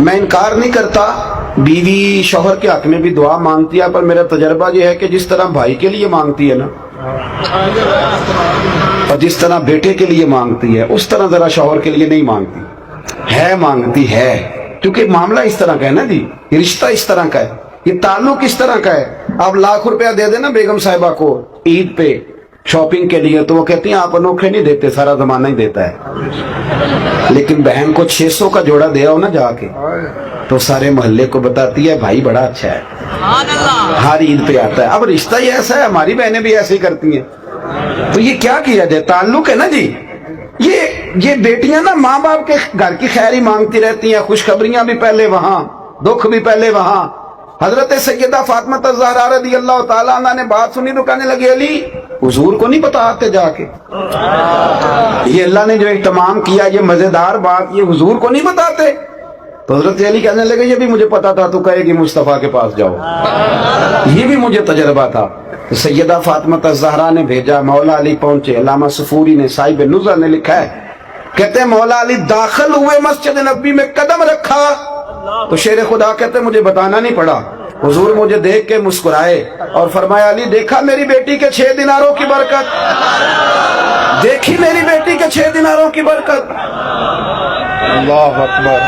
میں انکار نہیں کرتا بیوی شوہر کے حق میں بھی دعا مانگتی ہے، پر میرا تجربہ یہ ہے کہ جس طرح بھائی کے لیے مانگتی ہے نا، اور جس طرح بیٹے کے لیے مانگتی ہے، اس طرح ذرا شوہر کے لیے نہیں مانگتی ہے، مانگتی ہے کیونکہ معاملہ اس طرح کا ہے نا جی، یہ رشتہ اس طرح کا ہے، یہ تعلق اس طرح کا ہے۔ آپ لاکھ روپیہ دے دینا بیگم صاحبہ کو عید پہ شاپنگ کے لیے، تو وہ کہتی ہیں آپ انوکھے نہیں دیتے، سارا زمانہ ہی دیتا ہے، لیکن بہن کو 600 کا جوڑا دیا ہو نا جا کے، تو سارے محلے کو بتاتی ہے بھائی بڑا اچھا ہے، ہر عید پہ آتا ہے۔ اب رشتہ ہی ایسا ہے، ہماری بہنیں بھی ایسے ہی کرتی ہیں، تو یہ کیا کیا جائے، تعلق ہے نا جی۔ یہ بیٹیاں نا ماں باپ کے گھر کی خیر ہی مانگتی رہتی ہیں، خوشخبریاں بھی پہلے وہاں، دکھ بھی پہلے وہاں۔ حضرت سیدہ فاطمہ الزہرا رضی اللہ تعالیٰ عنہ نے بات سنی تو کہنے لگی علی حضور کو نہیں بتاتے جا کے، یہ اللہ نے جو اہتمام کیا، یہ مزیدار بات، یہ حضور کو نہیں بتاتے؟ تو حضرت علی کہنے لگے یہ بھی مجھے پتا تھا، تو کہے گی مصطفیٰ کے پاس جاؤ، یہ بھی مجھے تجربہ تھا۔ سیدہ فاطمہ الزہرا نے بھیجا، مولا علی پہنچے، علامہ صفوری نے صاحب نظر نے لکھا ہے، کہتے ہیں مولا علی داخل ہوئے مسجد نبی میں، قدم رکھا تو شیر خدا کہتے ہیں مجھے بتانا نہیں پڑا، حضور مجھے دیکھ کے مسکرائے اور فرمایا علی دیکھا میری بیٹی کے 6 دیناروں کی برکت، دیکھی میری بیٹی کے 6 دیناروں کی برکت۔ اللہ اکبر،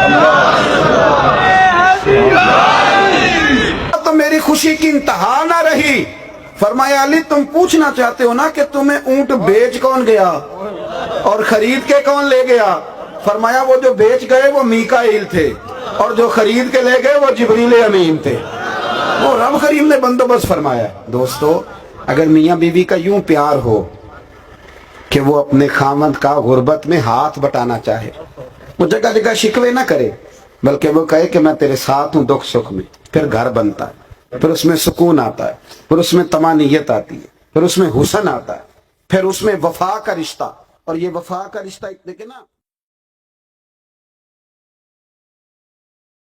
تو میری خوشی کی انتہا نہ رہی۔ فرمایا علی تم پوچھنا چاہتے ہو نا کہ تمہیں اونٹ بیچ کون گیا اور خرید کے کون لے گیا؟ فرمایا وہ جو بیچ گئے وہ میکائیل تھے، اور جو خرید کے لے گئے وہ جبریل امین تھے، وہ رب کریم نے بندوبست فرمایا۔ دوستو اگر میاں بیوی کا یوں پیار ہو کہ وہ اپنے خاوند کا غربت میں ہاتھ بٹانا چاہے، وہ جگہ جگہ شکوے نہ کرے، بلکہ وہ کہے کہ میں تیرے ساتھ ہوں دکھ سکھ میں، پھر گھر بنتا ہے، پھر اس میں سکون آتا ہے، پھر اس میں طمانینت آتی ہے، پھر اس میں حسن آتا ہے، پھر اس میں وفا کا رشتہ، اور یہ وفا کا رشتہ دیکھیں نا۔